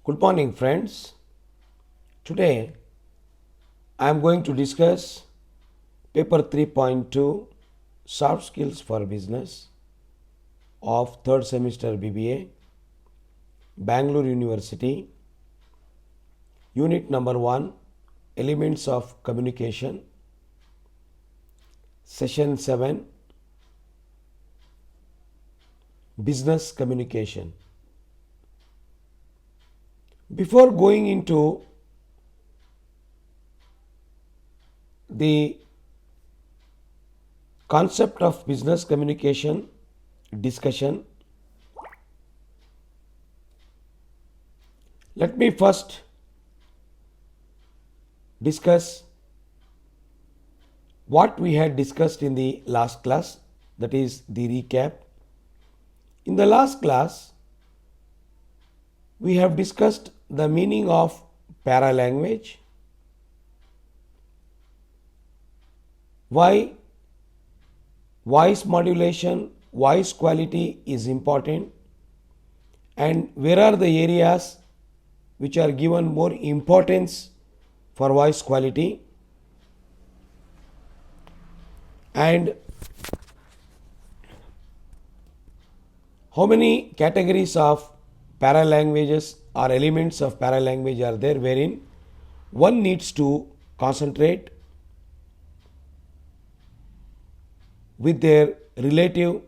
Good morning, friends. Today I am going to discuss paper 3.2 Soft Skills for Business of third semester BBA, Bangalore University, unit number 1, Elements of Communication, session 7, Business Communication. Before going into the concept of business communication discussion, let me first discuss what we had discussed in the last class, that is the recap. In the last class, we have discussed the meaning of paralanguage, why voice modulation, voice quality is important, and where are the areas which are given more importance for voice quality, and how many categories of paralanguages or elements of paralanguage are there wherein one needs to concentrate with their relative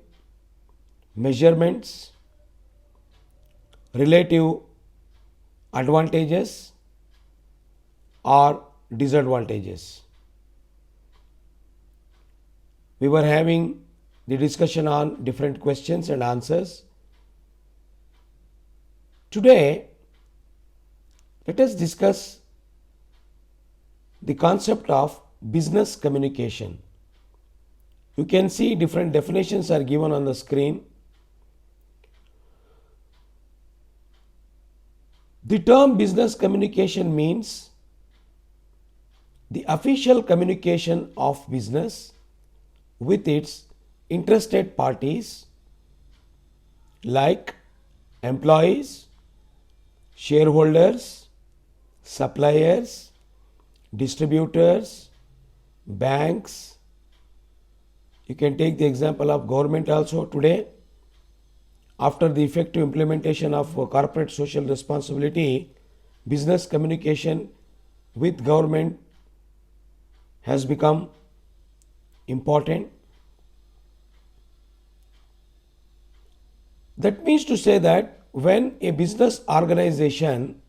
measurements, relative advantages or disadvantages. We were having the discussion on different questions and answers. Today, let us discuss the concept of business communication. You can see different definitions are given on the screen. The term business communication means the official communication of business with its interested parties like employees, shareholders, suppliers, distributors, banks. You can take the example of government also today. After the effective implementation of corporate social responsibility, business communication with government has become important. That means to say that when a business organization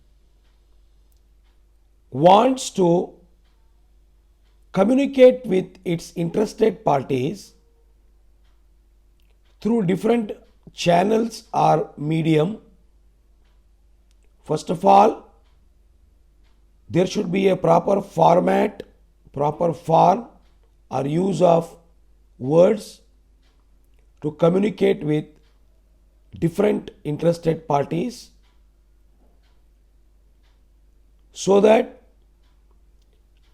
wants to communicate with its interested parties through different channels or medium, first of all, there should be a proper format, proper form or use of words to communicate with different interested parties so that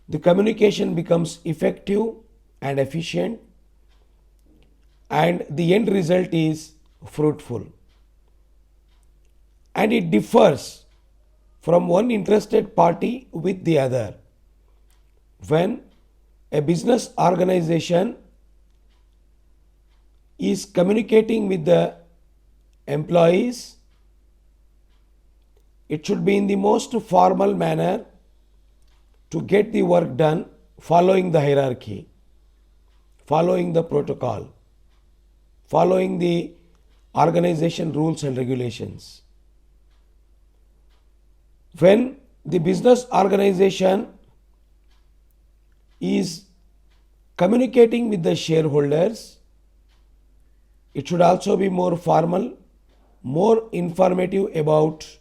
the communication becomes effective and efficient and the end result is fruitful. And it differs from one interested party with the other. When a business organization is communicating with the employees, it should be in the most formal manner to get the work done following the hierarchy, following the protocol, following the organization rules and regulations. When the business organization is communicating with the shareholders, it should also be more formal, more informative about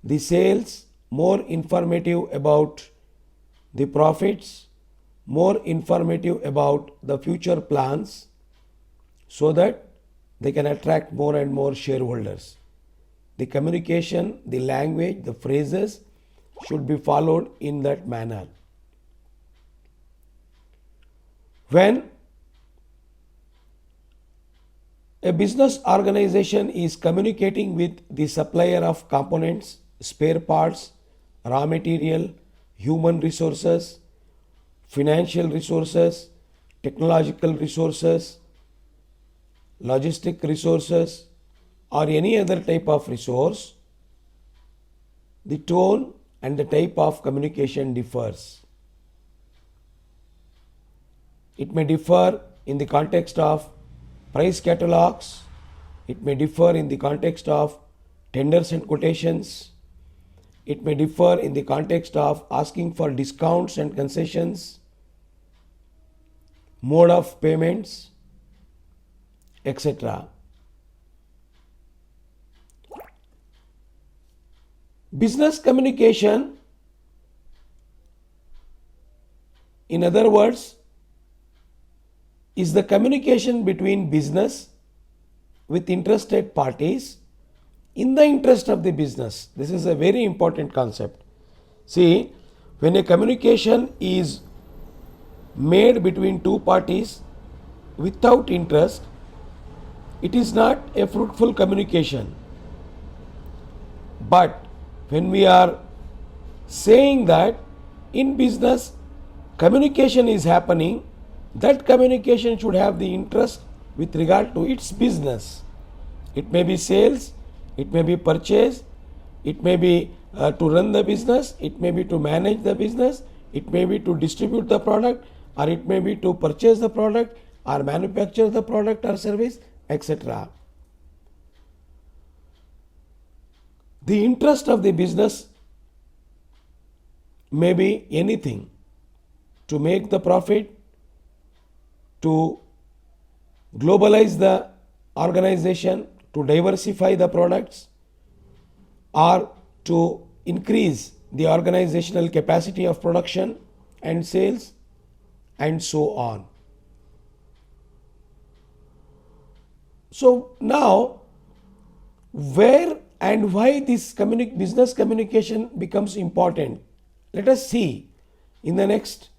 the sales, more informative about the profits, more informative about the future plans so that they can attract more and more shareholders. The communication, the language, the phrases should be followed in that manner. When a business organization is communicating with the supplier of components spare parts, raw material, human resources, financial resources, technological resources, logistic resources, or any other type of resource, the tone and the type of communication differs. It may differ in the context of price catalogs, it may differ in the context of tenders and quotations, it may differ in the context of asking for discounts and concessions, mode of payments, etc. Business communication, in other words, is the communication between business with interested parties in the interest of the business. This is a very important concept. See, when a communication is made between two parties without interest, it is not a fruitful communication. But when we are saying that in business communication is happening, that communication should have the interest with regard to its business. It may be sales, it may be purchase, it may be to run the business, it may be to manage the business, it may be to distribute the product, or it may be to purchase the product or manufacture the product or service, etc. The interest of the business may be anything: to make the profit, to globalize the organization, to diversify the products, or to increase the organizational capacity of production and sales, and so on. So now, where and why this business communication becomes important, let us see in the next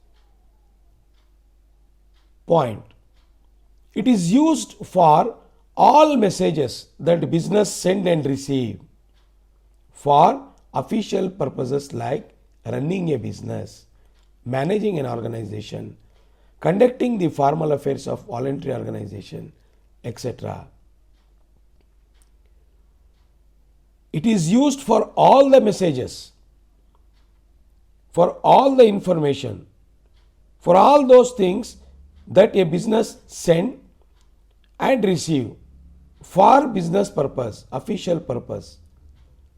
point. It is used for all messages that business send and receive for official purposes like running a business, managing an organization, conducting the formal affairs of voluntary organization, etc. It is used for all the messages, for all the information, for all those things that a business send and receive for business purpose, official purpose.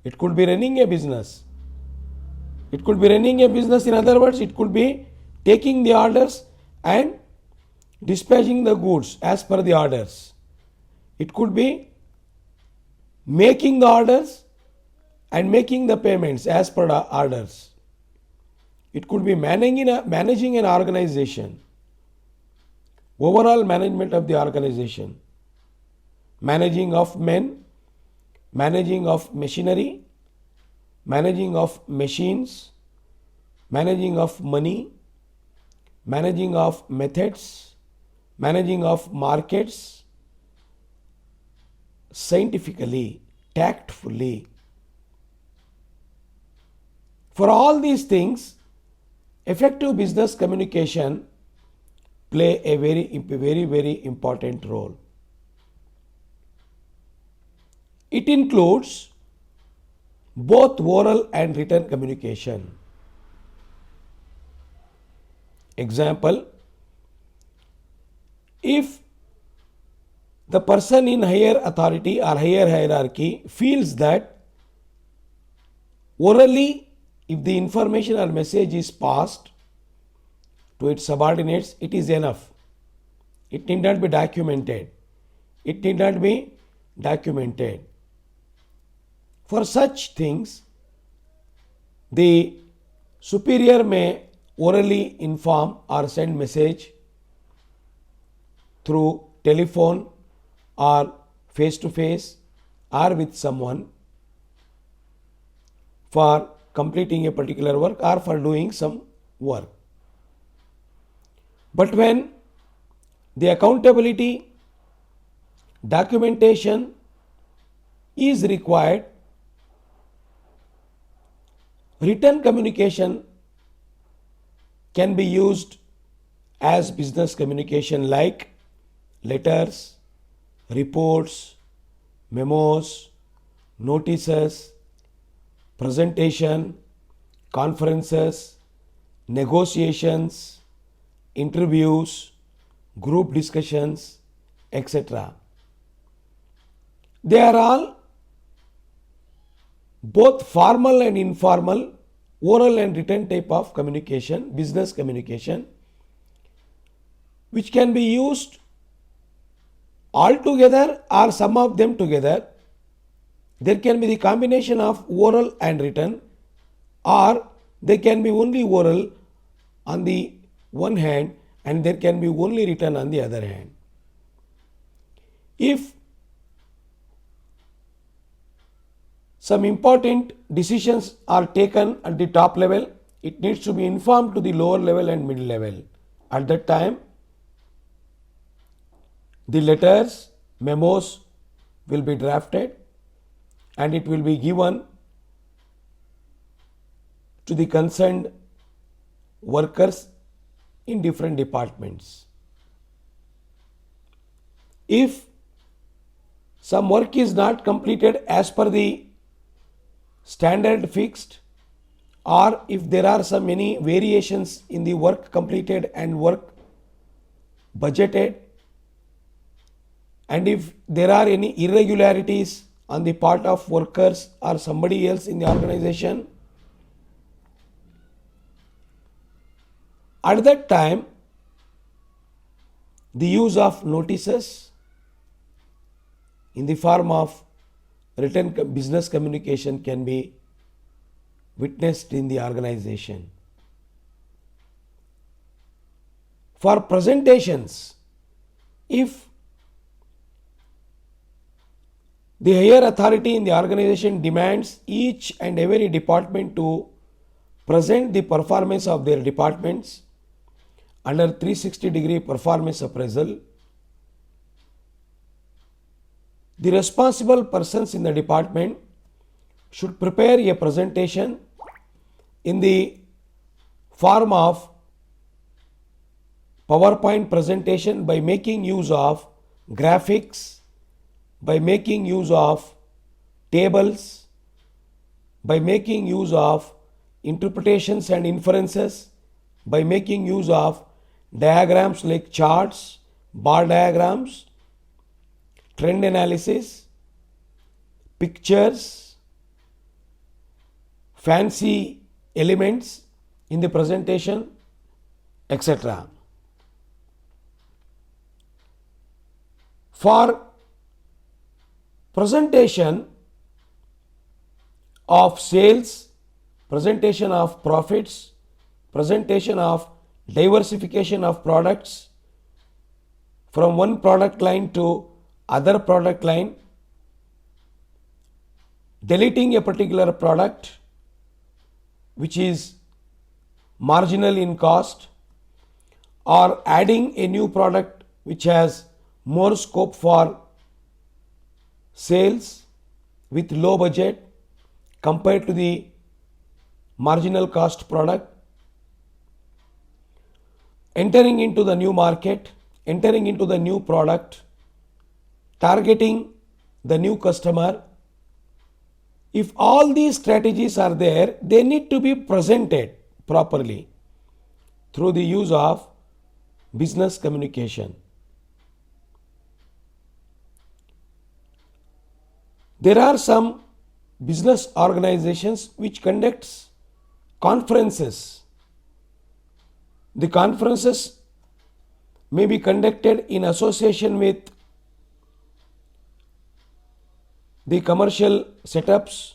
It could be running a business. It could be running a business, in other words, it could be taking the orders and dispatching the goods as per the orders. It could be making the orders and making the payments as per the orders. It could be managing an organization, overall management of the organization, managing of men, managing of machinery, managing of machines, managing of money, managing of methods, managing of markets, scientifically, tactfully. For all these things, effective business communication play a very important role. It includes both oral and written communication. Example, if the person in higher authority or higher hierarchy feels that orally, if the information or message is passed to its subordinates, it is enough. It need not be documented. It need not be documented. For such things, the superior may orally inform or send message through telephone or face to face or with someone for completing a particular work or for doing some work. But when the accountability, documentation is required, Written communication can be used as business communication like letters, reports, memos, notices, presentation, conferences, negotiations, interviews, group discussions, etc. They are all both formal and informal, oral and written type of communication, business communication, which can be used all together or some of them together. There can be the combination of oral and written, or they can be only oral on the one hand and there can be only written on the other hand. If some important decisions are taken at the top level, it needs to be informed to the lower level and middle level. At that time, the letters, memos will be drafted and it will be given to the concerned workers in different departments. If some work is not completed as per the standard fixed, or if there are some many variations in the work completed and work budgeted, and if there are any irregularities on the part of workers or somebody else in the organization, at that time the use of notices in the form of written business communication can be witnessed in the organization. For presentations, if the higher authority in the organization demands each and every department to present the performance of their departments under 360-degree performance appraisal, the responsible persons in the department should prepare a presentation in the form of PowerPoint presentation by making use of graphics, by making use of tables, by making use of interpretations and inferences, by making use of diagrams like charts, bar diagrams, trend analysis, pictures, fancy elements in the presentation, etc. For presentation of sales, presentation of profits, presentation of diversification of products from one product line to other product line, deleting a particular product which is marginal in cost, or adding a new product which has more scope for sales with low budget compared to the marginal cost product, entering into the new market, entering into the new product, targeting the new customer. If all these strategies are there, they need to be presented properly through the use of business communication. There are some business organizations which conducts conferences. The conferences may be conducted in association with the commercial setups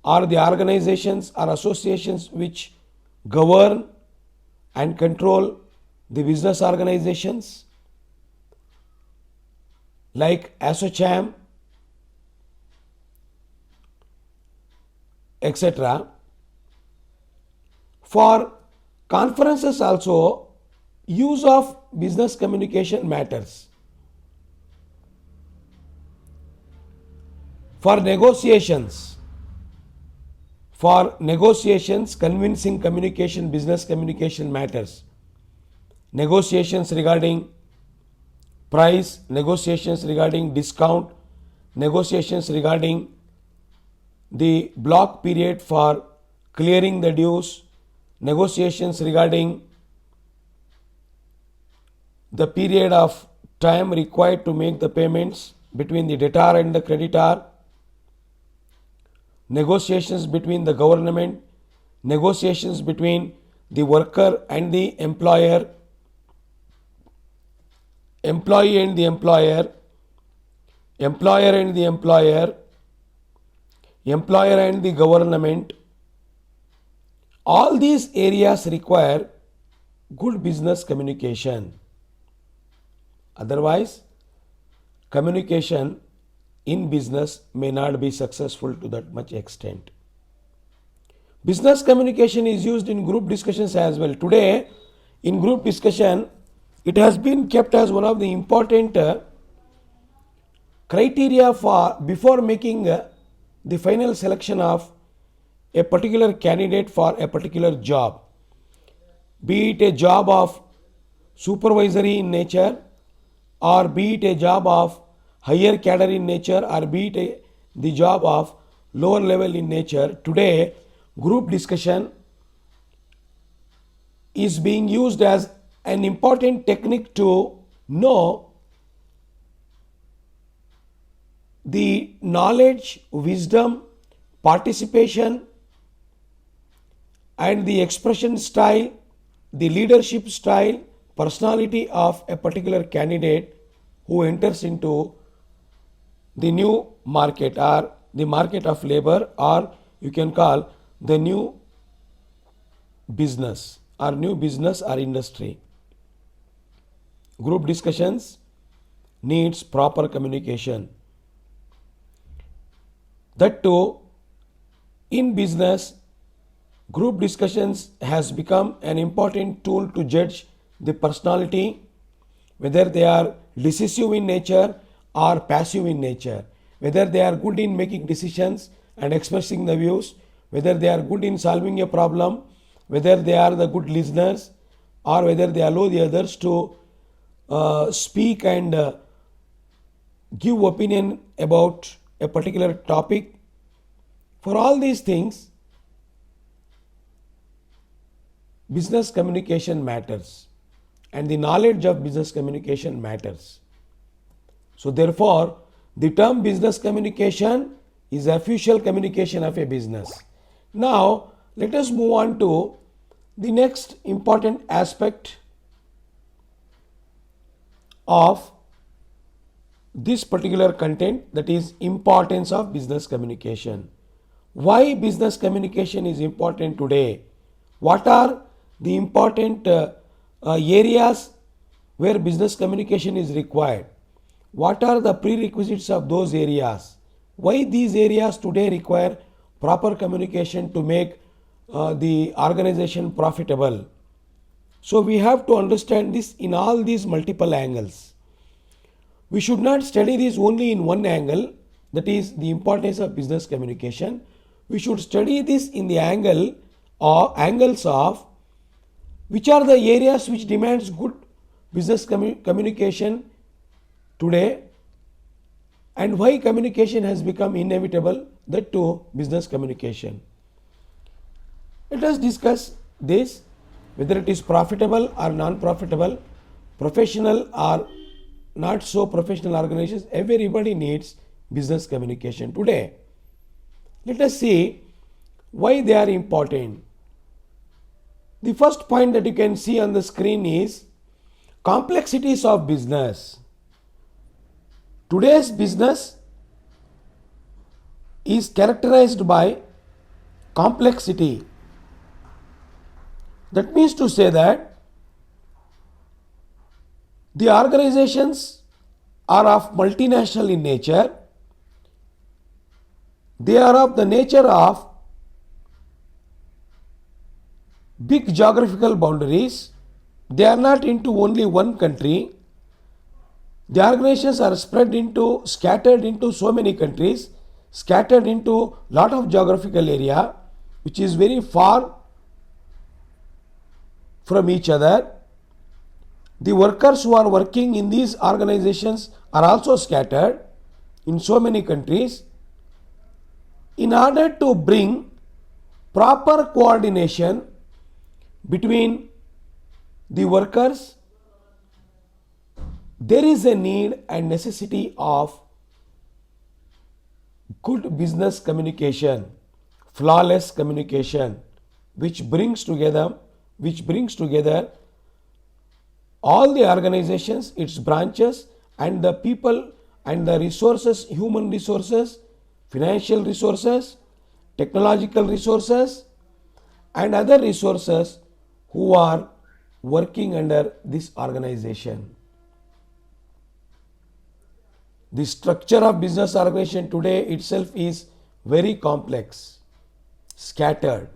or the organizations or associations which govern and control the business organizations like ASSOCHAM, etc. For conferences also, use of business communication matters. For negotiations, for negotiations, convincing communication, business communication matters. Negotiations regarding price, negotiations regarding discount, negotiations regarding the block period for clearing the dues, negotiations regarding the period of time required to make the payments between the debtor and the creditor, negotiations between the government, negotiations between the worker and the employer, employee and the employer, employer and the employer, employer and the government. All these areas require good business communication. Otherwise, communication in business may not be successful to that much extent. Business communication is used in group discussions as well. Today, in group discussion, it has been kept as one of the important criteria for before making the final selection of a particular candidate for a particular job, be it a job of supervisory in nature, or be it a job of higher cadre in nature, or be it the job of lower level in nature. Today, group discussion is being used as an important technique to know the knowledge, wisdom, participation, and the expression style, the leadership style, personality of a particular candidate who enters into the new market or the market of labor, or you can call the new business or industry. Group discussions needs proper communication. That too, in business, group discussions has become an important tool to judge the personality, whether they are decisive in nature or passive in nature, whether they are good in making decisions and expressing the views, whether they are good in solving a problem, whether they are the good listeners, or whether they allow the others to speak and give opinion about a particular topic. For all these things, business communication matters, and the knowledge of business communication matters. So therefore, the term business communication is official communication of a business. Now, let us move on to the next important aspect of this particular content, that is importance of business communication. Why business communication is important today? What are the important areas where business communication is required? What are the prerequisites of those areas? Why these areas today require proper communication to make the organization profitable? So we have to understand this in all these multiple angles. We should not study this only in one angle, that is the importance of business communication. We should study this in the angle or angles of which are the areas which demands good business communication today, and why communication has become inevitable, that to business communication. Let us discuss this, whether it is profitable or non-profitable, professional or not so professional organizations. Everybody needs business communication today. Let us see why they are important. The first point that you can see on the screen is complexities of business. Today's business is characterized by complexity. That means to say that the organizations are of multinational in nature. They are of the nature of big geographical boundaries. They are not into only one country. The organizations are scattered into so many countries, scattered into lot of geographical area. which is very far from each other. The workers who are working in these organizations are also scattered in so many countries. In order to bring proper coordination between the workers, there is a need and necessity of good business communication, flawless communication, which brings together all the organizations, its branches, and the people and the resources, human resources, financial resources, technological resources, and other resources who are working under this organization. The structure of business organization today itself is very complex, scattered.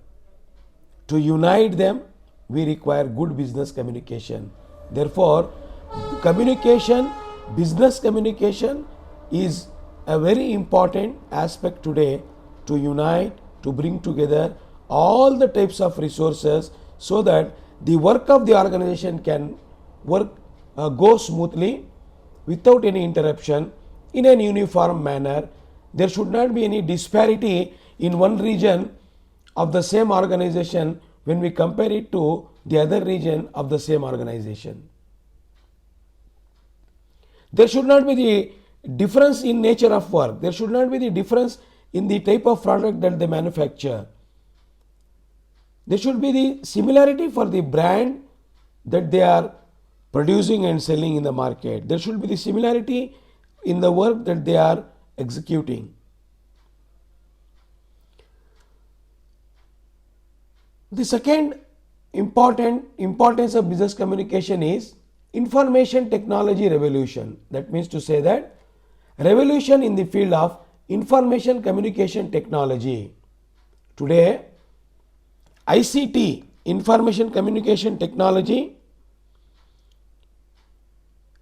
To unite them, we require good business communication. Therefore, business communication is a very important aspect today to unite, to bring together all the types of resources so that the work of the organization can go smoothly without any interruption in an uniform manner. There should not be any disparity in one region of the same organization when we compare it to the other region of the same organization. There should not be the difference in nature of work. There should not be the difference in the type of product that they manufacture. There should be the similarity for the brand that they are producing and selling in the market. There should be the similarity in the work that they are executing. The second importance of business communication is information technology revolution. That means to say that revolution in the field of information communication technology. Today, ICT, information communication technology,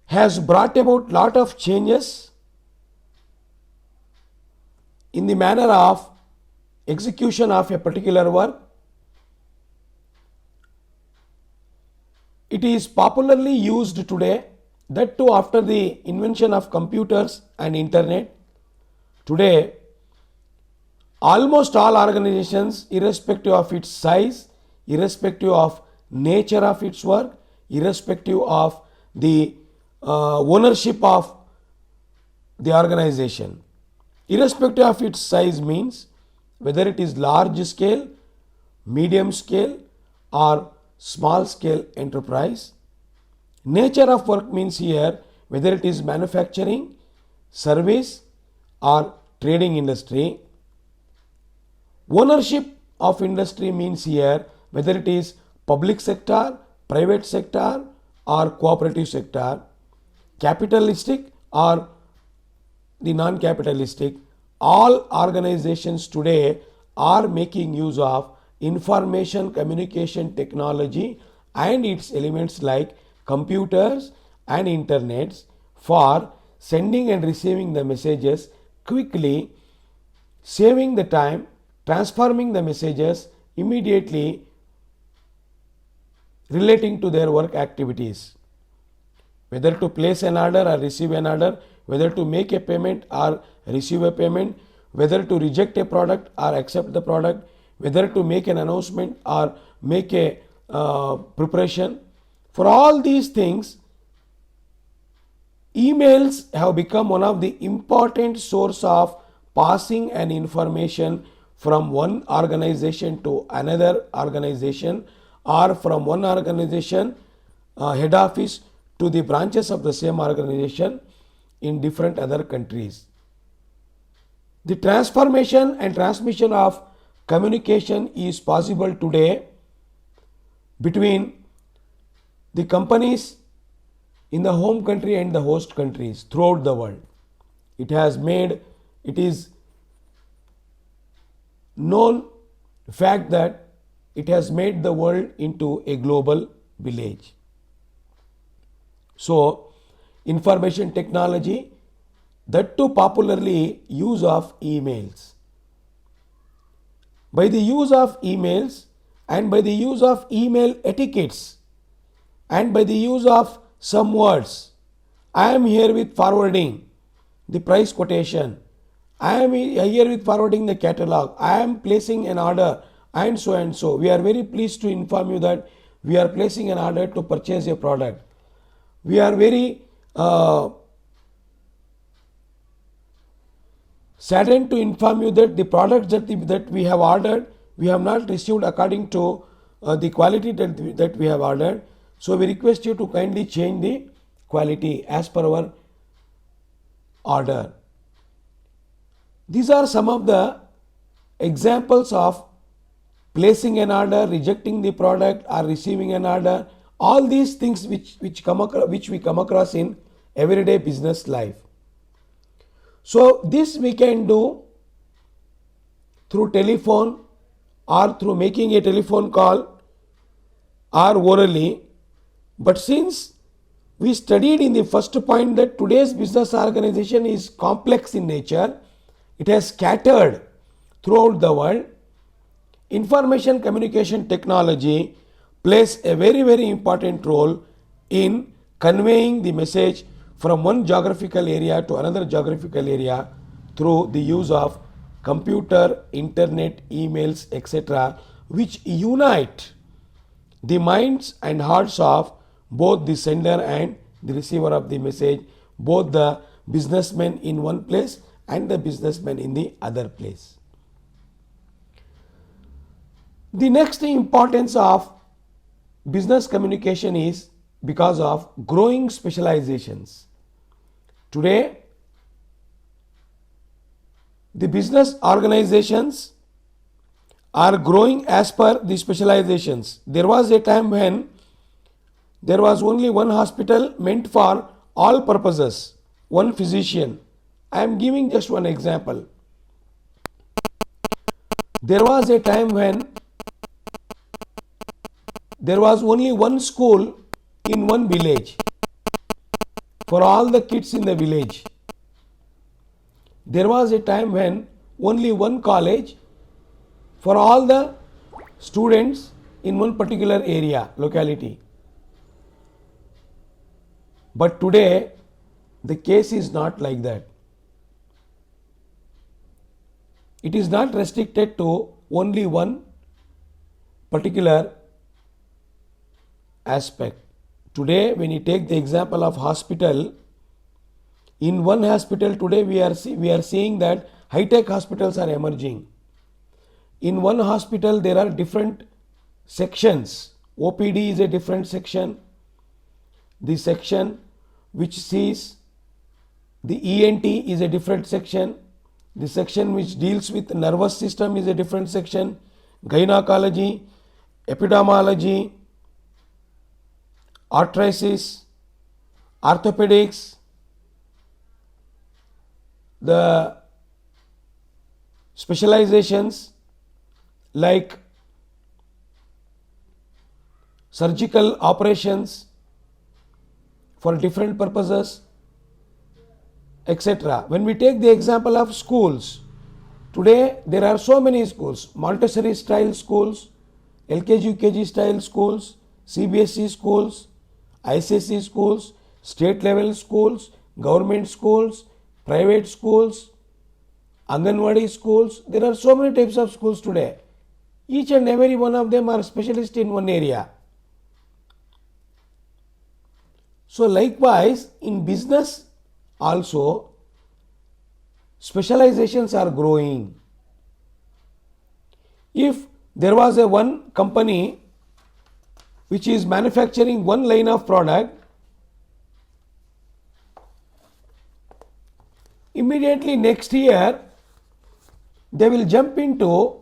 has brought about lot of changes in the manner of execution of a particular work. It is popularly used today, that too after the invention of computers and internet. Today, almost all organizations, irrespective of its size, irrespective of nature of its work, irrespective of the ownership of the organization, irrespective of its size, means whether it is large scale, medium scale, or small scale enterprise. Nature of work means here whether it is manufacturing, service, or trading industry. Ownership of industry means here whether it is public sector, private sector, or cooperative sector, capitalistic or the non-capitalistic. All organizations today are making use of information communication technology and its elements like computers and internets for sending and receiving the messages quickly, saving the time, transforming the messages immediately relating to their work activities. Whether to place an order or receive an order, whether to make a payment or receive a payment, whether to reject a product or accept the product, whether to make an announcement or make a preparation. For all these things, emails have become one of the important source of passing an information from one organization to another organization, or from one organization head office to the branches of the same organization in different other countries. The transformation and transmission of communication is possible today between the companies in the home country and the host countries throughout the world. It is known fact that it has made the world into a global village. So, information technology, that too popularly use of emails. by the use of emails and by the use of email etiquettes and by the use of some words. I am here with forwarding the price quotation. I am here with forwarding the catalog. I am placing an order and so and so. We are very pleased to inform you that we are placing an order to purchase a product. We are very saddened to inform you that the products that we have ordered, we have not received according to the quality that we have ordered. So we request you to kindly change the quality as per our order. These are some of the examples of placing an order, rejecting the product, or receiving an order. All these things which we come across in everyday business life. So this we can do through telephone or through making a telephone call or orally. But since we studied in the first point that today's business organization is complex in nature, it has scattered throughout the world, information communication technology plays a very important role in conveying the message from one geographical area to another geographical area through the use of computer, internet, emails, etc., which unite the minds and hearts of both the sender and the receiver of the message, both the businessmen in one place and the businessmen in the other place. The next importance of business communication is because of growing specializations. Today, the business organizations are growing as per the specializations. There was a time when there was only one hospital meant for all purposes, one physician. I am giving just one example. There was a time when there was only one school in one village for all the kids in the village. There was a time when only one college for all the students in one particular area, locality. But today, the case is not like that. It is not restricted to only one particular aspect. Today, when you take the example of hospital, in one hospital today we are seeing that high-tech hospitals are emerging. In one hospital there are different sections. OPD is a different section. The section which sees the ENT is a different section. The section which deals with nervous system is a different section. Gynecology, epidemiology, arthritis, orthopedics, the specializations like surgical operations for different purposes, etc. When we take the example of schools, today there are so many schools: Montessori style schools, LKG, UKG style schools, CBSE schools, ICSE schools, state level schools, government schools, private schools, Anganwadi schools. There are so many types of schools today. Each and every one of them are specialists in one area. So likewise, in business also, specializations are growing. If there was a one company which is manufacturing one line of product, immediately next year they will jump into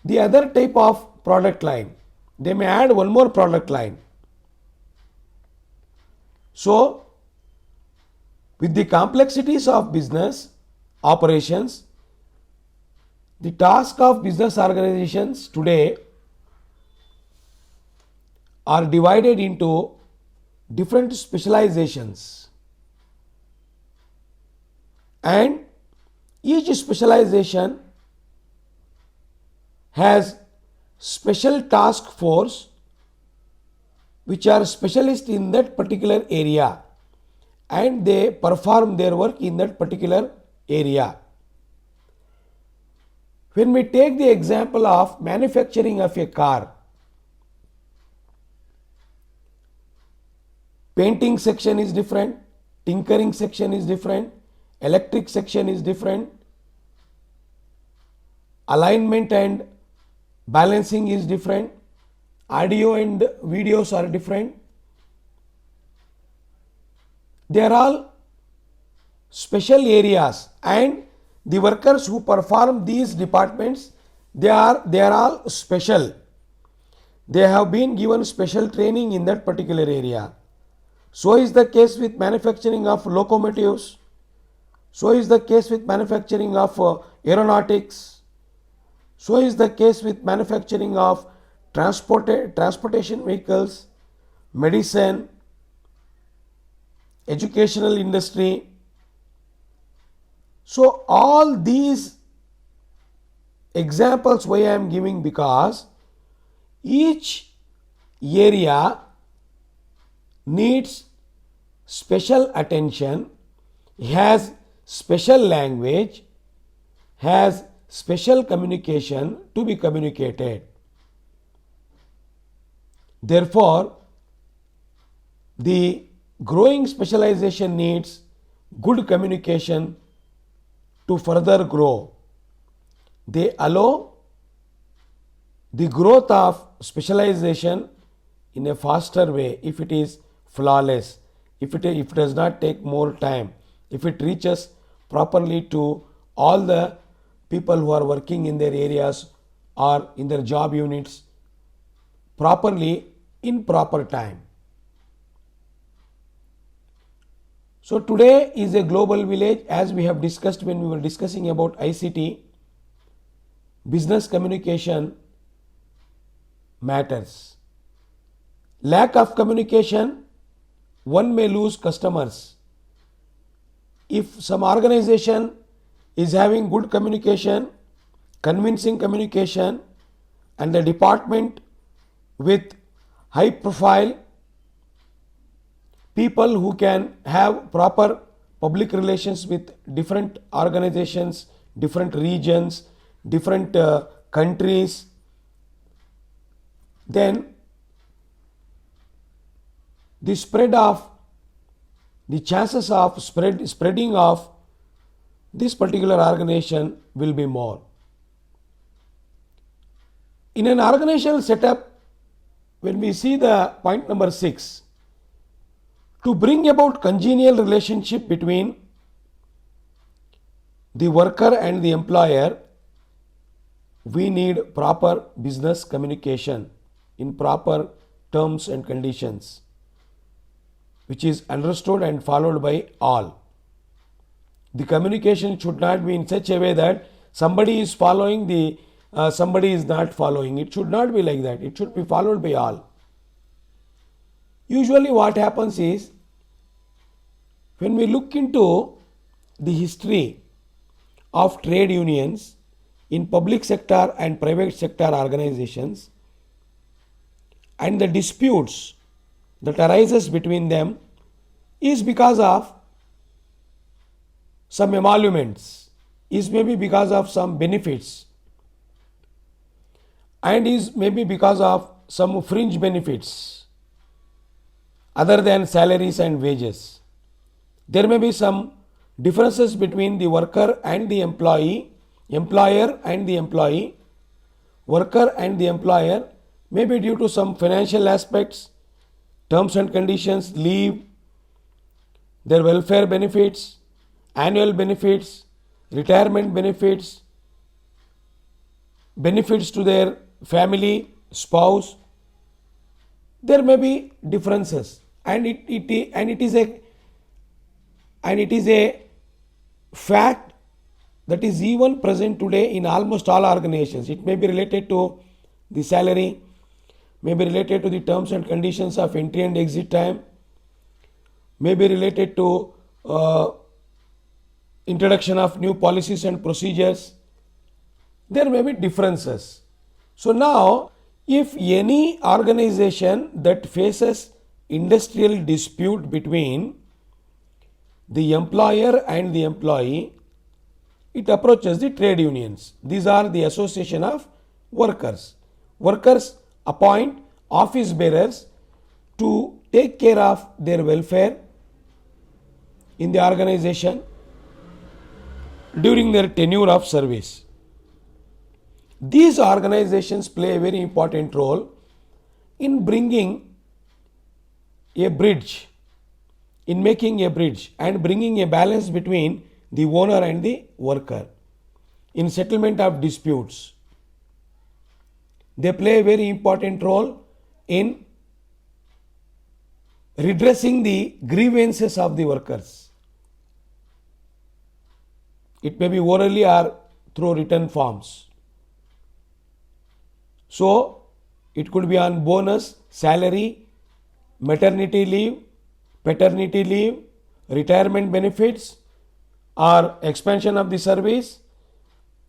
the other type of product line. They may add one more product line. So, with the complexities of business operations, the task of business organizations today are divided into different specializations, and each specialization has special task force which are specialists in that particular area and they perform their work in that particular area. When we take the example of manufacturing of a car, painting section is different, tinkering section is different, electric section is different, alignment and balancing is different, audio and videos are different. They are all special areas and the workers who perform these departments, they are all special. They have been given special training in that particular area. So is the case with manufacturing of locomotives. So is the case with manufacturing of aeronautics. So is the case with manufacturing of transportation vehicles, medicine, educational industry. So all these examples why I am giving, because each area needs special attention, has special language, has special communication to be communicated. Therefore, the growing specialization needs good communication to further grow. They allow the growth of specialization in a faster way if it is flawless, if it does not take more time, if it reaches properly to all the people who are working in their areas or in their job units properly in proper time. So today is a global village, as we have discussed when we were discussing about ICT. Business communication matters. Lack of communication, one may lose customers. If some organization is having good communication, convincing communication, and the department with high profile people who can have proper public relations with different organizations, different regions, different countries, then the chances of spreading of this particular organization will be more. In an organizational setup, when we see the point number 6, to bring about congenial relationship between the worker and the employer, we need proper business communication in proper terms and conditions, which is understood and followed by all. The communication should not be in such a way that somebody is following somebody is not following. It should not be like that. It should be followed by all. Usually what happens is, when we look into the history of trade unions in public sector and private sector organizations and the disputes that arises between them is because of some emoluments, is maybe because of some benefits, and is maybe because of some fringe benefits other than salaries and wages. There may be some differences between the worker and the employee, employer and the employee, worker and the employer, maybe due to some financial aspects, terms and conditions, leave, their welfare benefits, annual benefits, retirement benefits, benefits to their family, spouse. There may be differences, and it is a fact that is even present today in almost all organizations. It may be related to the salary, may be related to the terms and conditions of entry and exit time, may be related to introduction of new policies and procedures. There may be differences. So now, if any organization that faces industrial dispute between the employer and the employee, it approaches the trade unions. These are the association of workers. Workers appoint office bearers to take care of their welfare in the organization during their tenure of service. These organizations play a very important role in bringing a bridge, in making a bridge and bringing a balance between the owner and the worker in settlement of disputes. They play a very important role in redressing the grievances of the workers. It may be orally or through written forms. So, it could be on bonus, salary, maternity leave, paternity leave, retirement benefits, or expansion of the service,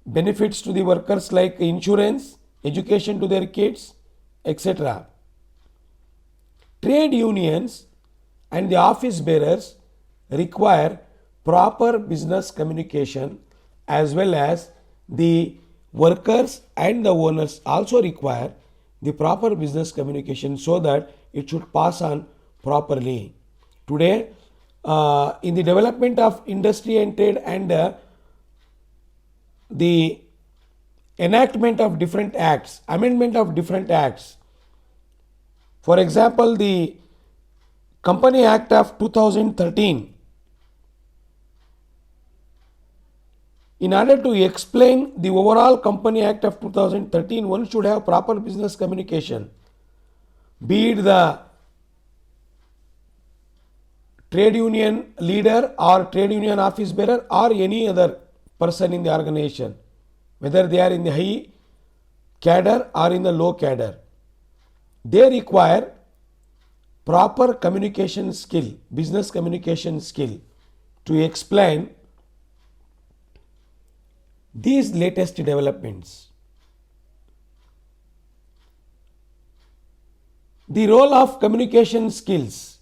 benefits to the workers like insurance, education to their kids, etc. Trade unions and the office bearers require proper business communication, as well as the workers and the owners also require the proper business communication so that it should pass on properly. Today, in the development of industry and trade and the enactment of different acts, amendment of different acts, for example, the Company Act of 2013, in order to explain the overall Company Act of 2013, one should have proper business communication, be it the trade union leader or trade union office bearer or any other person in the organization, whether they are in the high cadre or in the low cadre. They require proper communication skill, business communication skill, to explain these latest developments. The role of communication skills.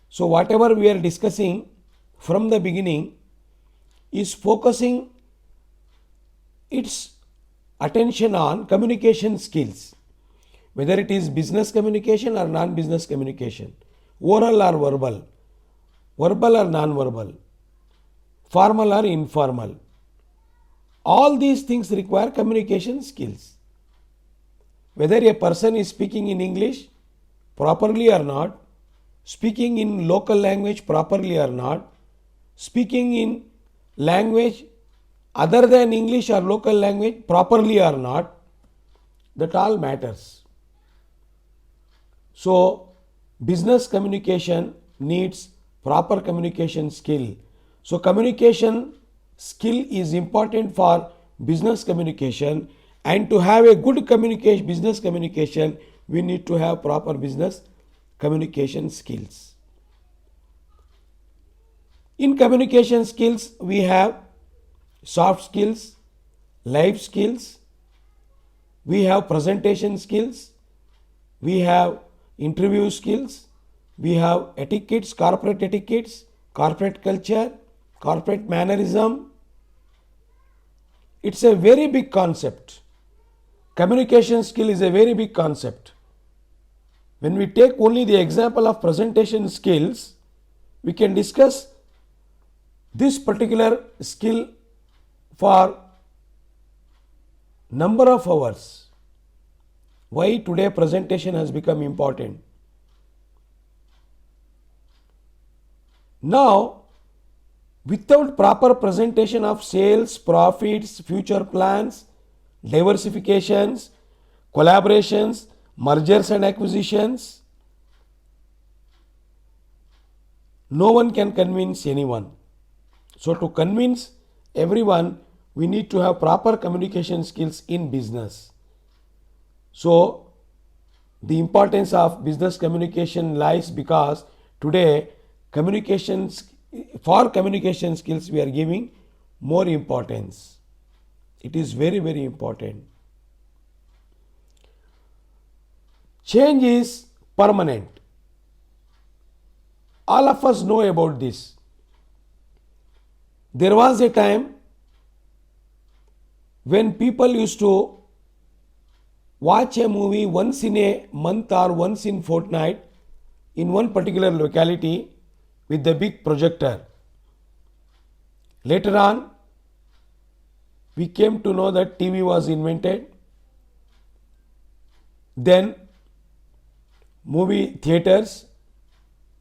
So, whatever we are discussing from the beginning is focusing its attention on communication skills, whether it is business communication or non-business communication, oral or verbal, verbal or non-verbal, formal or informal. All these things require communication skills. Whether a person is speaking in English properly or not, speaking in local language properly or not, speaking in language other than English or local language properly or not, that all matters. So, business communication needs proper communication skill. So, communication skill is important for business communication, and to have a good business communication, we need to have proper business communication skills. In communication skills, we have soft skills, life skills, we have presentation skills, we have interview skills, we have etiquettes, corporate culture, corporate mannerism. It's a very big concept. Communication skill is a very big concept. When we take only the example of presentation skills, we can discuss this particular skill for number of hours. Why today presentation has become important. Now, without proper presentation of sales, profits, future plans, diversifications, collaborations, mergers and acquisitions, no one can convince anyone. So, to convince everyone, we need to have proper communication skills in business. So, the importance of business communication lies because today for communication skills we are giving more importance. It is very, very important. Change is permanent. All of us know about this. There was a time when people used to watch a movie once in a month or once in fortnight in one particular locality with the big projector. Later on, we came to know that TV was invented. Then movie theaters.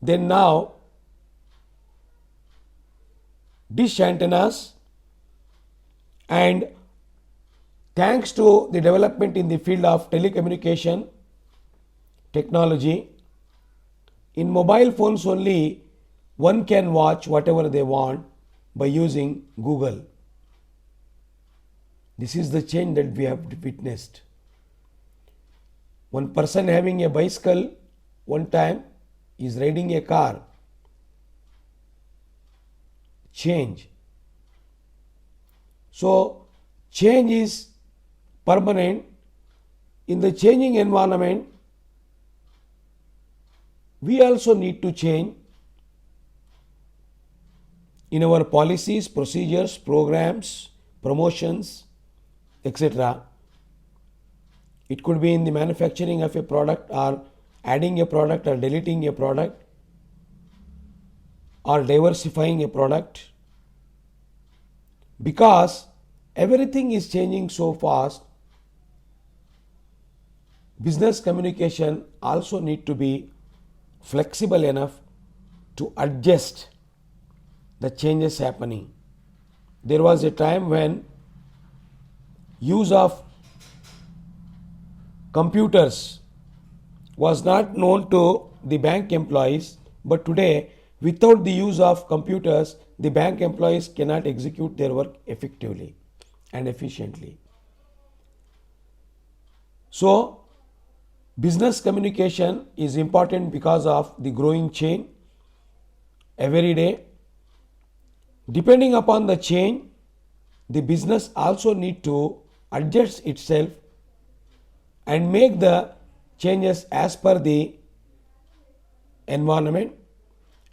Then now dish antennas, and thanks to the development in the field of telecommunication technology, in mobile phones only one can watch whatever they want by using Google. This is the change that we have witnessed. One person having a bicycle one time is riding a car. Change. So, change is permanent. In the changing environment, we also need to change in our policies, procedures, programs, promotions, etc. It could be in the manufacturing of a product, or adding a product, or deleting a product, or diversifying a product. Because everything is changing so fast, business communication also need to be flexible enough to adjust the changes happening. There was a time when use of computers was not known to the bank employees, but today, without the use of computers, the bank employees cannot execute their work effectively and efficiently. So, business communication is important because of the growing change every day. Depending upon the change, the business also need to adjust itself and make the changes as per the environment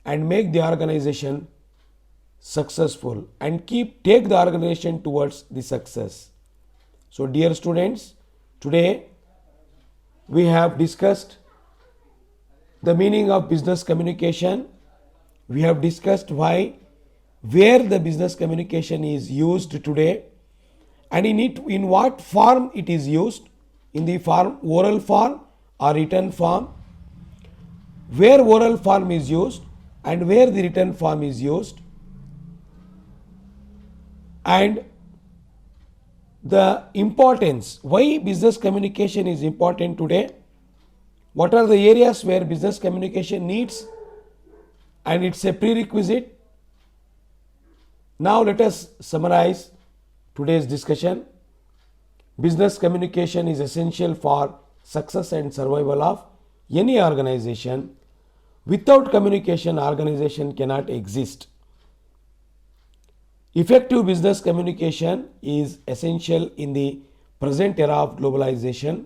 and make the organization successful and take the organization towards the success. So, dear students, today we have discussed the meaning of business communication. We have discussed where the business communication is used today, and in what form it is used, in the form oral form or written form, where oral form is used and where the written form is used, and the importance, why business communication is important today, what are the areas where business communication needs and it's a prerequisite. Now let us summarize today's discussion. Business communication is essential for success and survival of any organization. Without communication, organization cannot exist. Effective business communication is essential in the present era of globalization,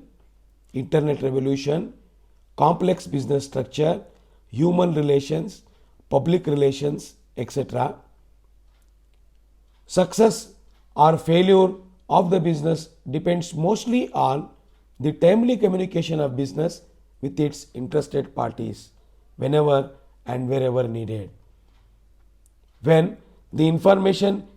internet revolution, complex business structure, human relations, public relations, etc. Success or failure of the business depends mostly on the timely communication of business with its interested parties whenever and wherever needed. When the information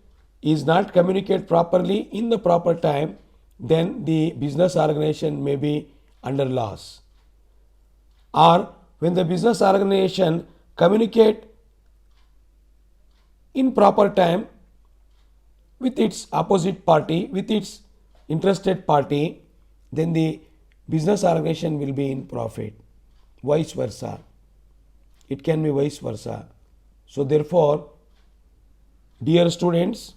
is not communicated properly in the proper time, then the business organization may be under loss. Or when the business organization communicate in proper time with its opposite party, with its interested party, then the business organization will be in profit. Vice versa. It can be vice versa. So therefore, dear students,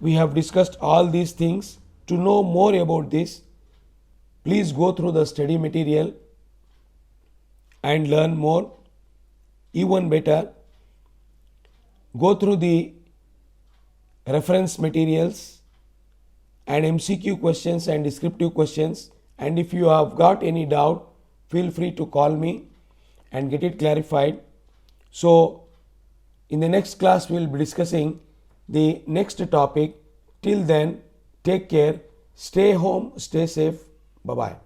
we have discussed all these things. To know more about this, please go through the study material and learn more. Even better, go through the reference materials and MCQ questions and descriptive questions And if you have got any doubt, feel free to call me and get it clarified. So in the next class, we will be discussing the next topic. Till then, take care, stay home, stay safe. Bye bye.